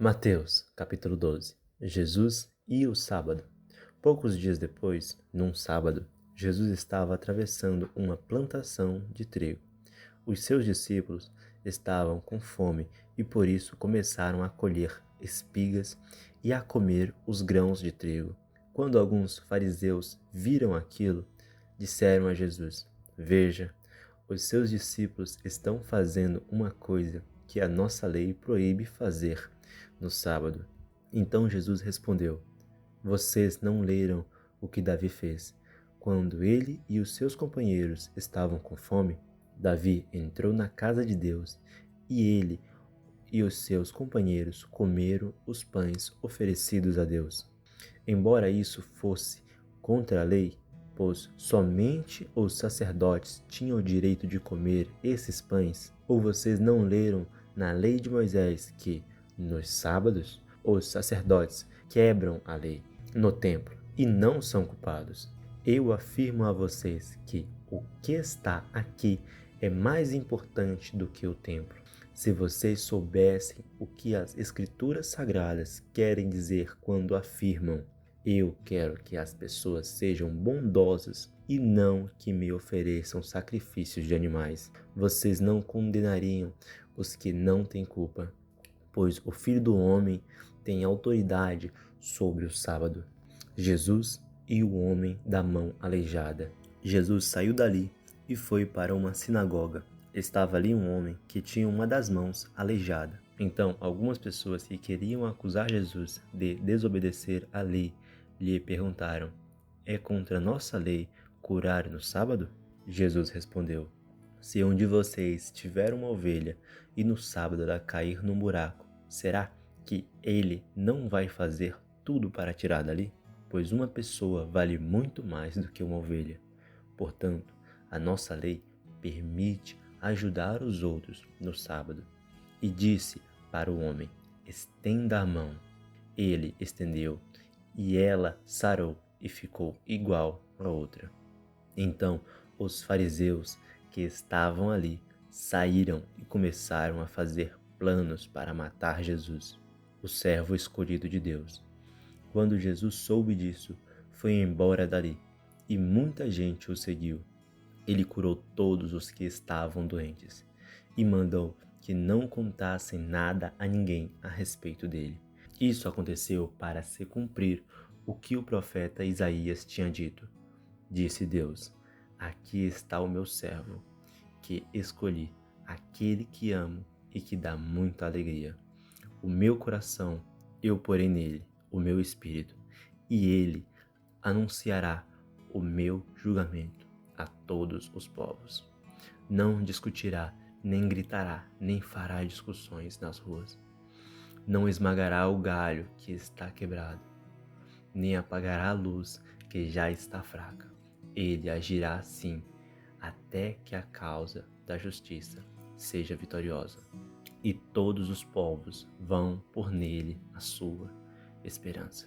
Mateus, capítulo 12. Jesus e o sábado. Poucos dias depois, num sábado, Jesus estava atravessando uma plantação de trigo. Os seus discípulos estavam com fome e por isso começaram a colher espigas e a comer os grãos de trigo. Quando alguns fariseus viram aquilo, disseram a Jesus: Veja, os seus discípulos estão fazendo uma coisa que a nossa lei proíbe fazer no sábado. Então Jesus respondeu: Vocês não leram o que Davi fez? Quando ele e os seus companheiros estavam com fome, Davi entrou na casa de Deus e ele e os seus companheiros comeram os pães oferecidos a Deus. Embora isso fosse contra a lei, pois somente os sacerdotes tinham o direito de comer esses pães, ou vocês não leram na lei de Moisés que, nos sábados, os sacerdotes quebram a lei no templo e não são culpados? Eu afirmo a vocês que o que está aqui é mais importante do que o templo. Se vocês soubessem o que as Escrituras Sagradas querem dizer quando afirmam: Eu quero que as pessoas sejam bondosas e não que me ofereçam sacrifícios de animais, vocês não condenariam os que não têm culpa, pois o Filho do Homem tem autoridade sobre o sábado. Jesus e o homem da mão aleijada. Jesus saiu dali e foi para uma sinagoga. Estava ali um homem que tinha uma das mãos aleijada. Então, algumas pessoas que queriam acusar Jesus de desobedecer à lei lhe perguntaram: É contra nossa lei curar no sábado? Jesus respondeu: Se um de vocês tiver uma ovelha e no sábado ela cair num buraco, será que ele não vai fazer tudo para tirar dali? Pois uma pessoa vale muito mais do que uma ovelha. Portanto, a nossa lei permite ajudar os outros no sábado. E disse para o homem: Estenda a mão. Ele estendeu, e ela sarou e ficou igual a outra. Então os fariseus que estavam ali saíram e começaram a fazer planos para matar Jesus, o servo escolhido de Deus. Quando Jesus soube disso, foi embora dali, e muita gente o seguiu. Ele curou todos os que estavam doentes, e mandou que não contassem nada a ninguém a respeito dele. Isso aconteceu para se cumprir o que o profeta Isaías tinha dito. Disse Deus: Aqui está o meu servo, que escolhi, aquele que amo e que dá muita alegria. O meu coração eu porei nele, o meu espírito, e ele anunciará o meu julgamento a todos os povos. Não discutirá, nem gritará, nem fará discussões nas ruas. Não esmagará o galho que está quebrado, nem apagará a luz que já está fraca. Ele agirá assim até que a causa da justiça seja vitoriosa, e todos os povos vão por nele a sua esperança.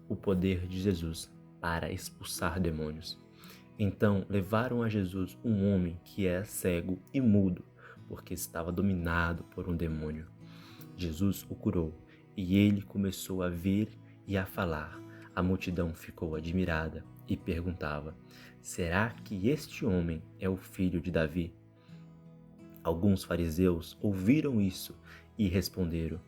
O poder de Jesus para expulsar demônios. Então levaram a Jesus um homem que era cego e mudo, porque estava dominado por um demônio. Jesus o curou, e ele começou a ver e a falar. A multidão ficou admirada e perguntava: Será que este homem é o filho de Davi? Alguns fariseus ouviram isso e responderam: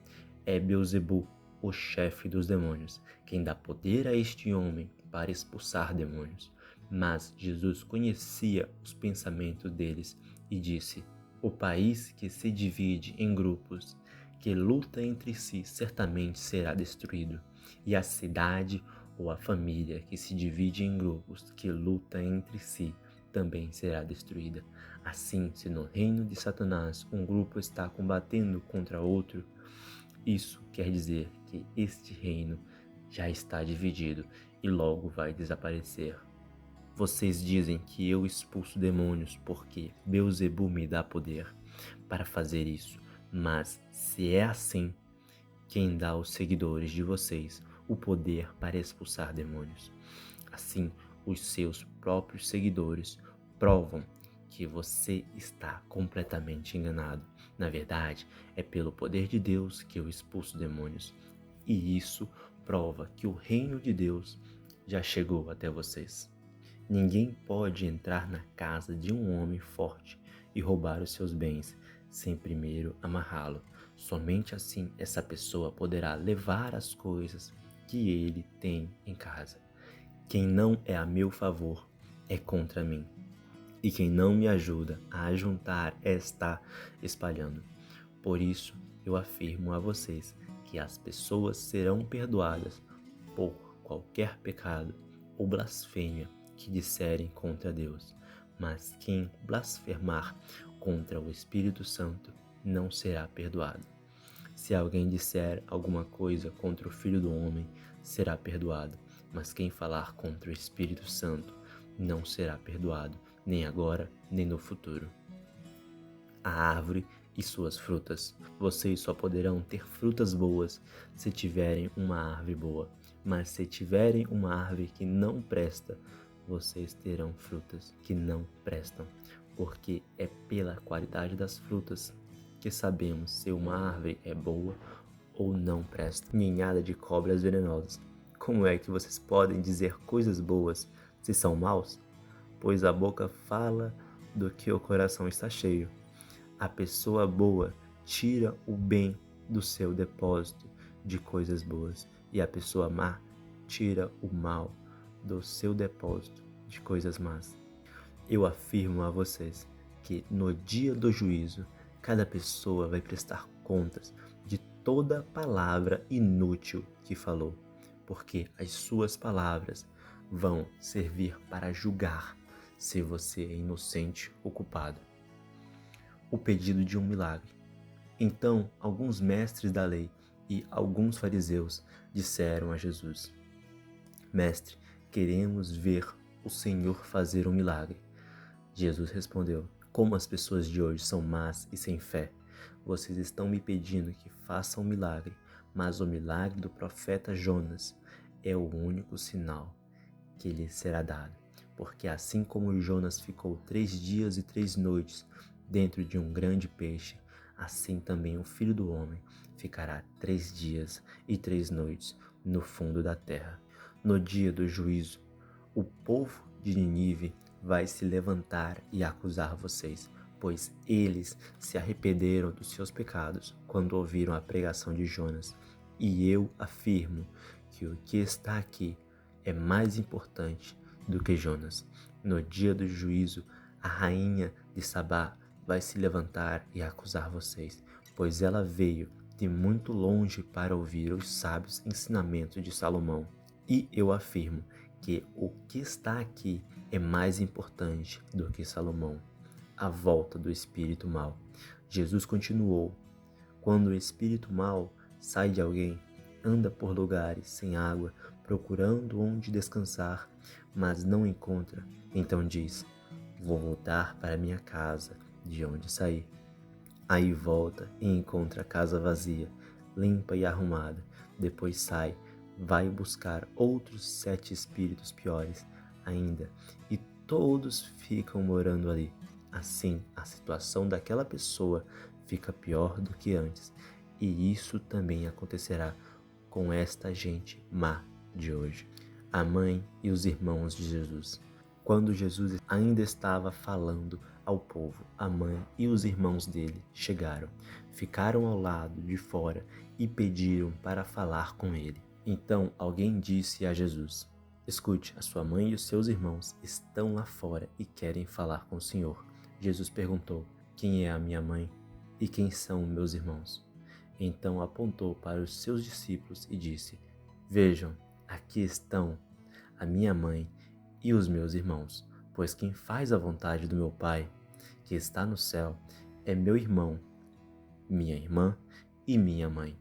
É Beelzebu, o chefe dos demônios, quem dá poder a este homem para expulsar demônios. Mas Jesus conhecia os pensamentos deles e disse: O país que se divide em grupos, que luta entre si, certamente será destruído, e a cidade ou a família que se divide em grupos, que luta entre si, também será destruída. Assim, se no reino de Satanás um grupo está combatendo contra outro, isso quer dizer que este reino já está dividido e logo vai desaparecer. Vocês dizem que eu expulso demônios porque Beelzebu me dá poder para fazer isso. Mas se é assim, quem dá aos seguidores de vocês o poder para expulsar demônios? Assim, os seus próprios seguidores provam que você está completamente enganado. Na verdade, é pelo poder de Deus que eu expulso demônios. E isso prova que o reino de Deus já chegou até vocês. Ninguém pode entrar na casa de um homem forte e roubar os seus bens sem primeiro amarrá-lo. Somente assim essa pessoa poderá levar as coisas que ele tem em casa. Quem não é a meu favor é contra mim. E quem não me ajuda a ajuntar está espalhando. Por isso, eu afirmo a vocês que as pessoas serão perdoadas por qualquer pecado ou blasfêmia que disserem contra Deus. Mas quem blasfemar contra o Espírito Santo não será perdoado. Se alguém disser alguma coisa contra o Filho do Homem, será perdoado. Mas quem falar contra o Espírito Santo não será perdoado, nem agora, nem no futuro. A árvore e suas frutas. Vocês só poderão ter frutas boas se tiverem uma árvore boa. Mas se tiverem uma árvore que não presta, vocês terão frutas que não prestam. Porque é pela qualidade das frutas que sabemos se uma árvore é boa ou não presta. Ninhada de cobras venenosas. Como é que vocês podem dizer coisas boas se são maus? Pois a boca fala do que o coração está cheio. A pessoa boa tira o bem do seu depósito de coisas boas, e a pessoa má tira o mal do seu depósito de coisas más. Eu afirmo a vocês que no dia do juízo, cada pessoa vai prestar contas de toda palavra inútil que falou, porque as suas palavras vão servir para julgar se você é inocente ou culpado. O pedido de um milagre. Então, alguns mestres da lei e alguns fariseus disseram a Jesus: Mestre, queremos ver o Senhor fazer um milagre. Jesus respondeu: Como as pessoas de hoje são más e sem fé. Vocês estão me pedindo que faça um milagre, mas o milagre do profeta Jonas é o único sinal que lhe será dado. Porque assim como Jonas ficou 3 dias e 3 noites dentro de um grande peixe, assim também o Filho do Homem ficará 3 dias e 3 noites no fundo da terra. No dia do juízo, o povo de Nínive vai se levantar e acusar vocês, pois eles se arrependeram dos seus pecados quando ouviram a pregação de Jonas. E eu afirmo que o que está aqui é mais importante do que Jonas. No dia do juízo, a rainha de Sabá vai se levantar e acusar vocês, pois ela veio de muito longe para ouvir os sábios ensinamentos de Salomão. E eu afirmo que o que está aqui é mais importante do que Salomão, a volta do espírito mau. Jesus continuou: Quando o espírito mau sai de alguém, anda por lugares sem água, procurando onde descansar, mas não encontra. Então diz: Vou voltar para minha casa, de onde saí. Aí volta e encontra a casa vazia, limpa e arrumada. Depois sai, vai buscar outros 7 espíritos piores ainda, e todos ficam morando ali. Assim, a situação daquela pessoa fica pior do que antes, e isso também acontecerá com esta gente má de hoje. A mãe e os irmãos de Jesus. Quando Jesus ainda estava falando ao povo, a mãe e os irmãos dele chegaram, ficaram ao lado de fora e pediram para falar com ele. Então alguém disse a Jesus: Escute, a sua mãe e os seus irmãos estão lá fora e querem falar com o Senhor. Jesus perguntou: Quem é a minha mãe e quem são meus irmãos? Então apontou para os seus discípulos e disse: Vejam, aqui estão a minha mãe e os meus irmãos, pois quem faz a vontade do meu Pai, que está no céu, é meu irmão, minha irmã e minha mãe.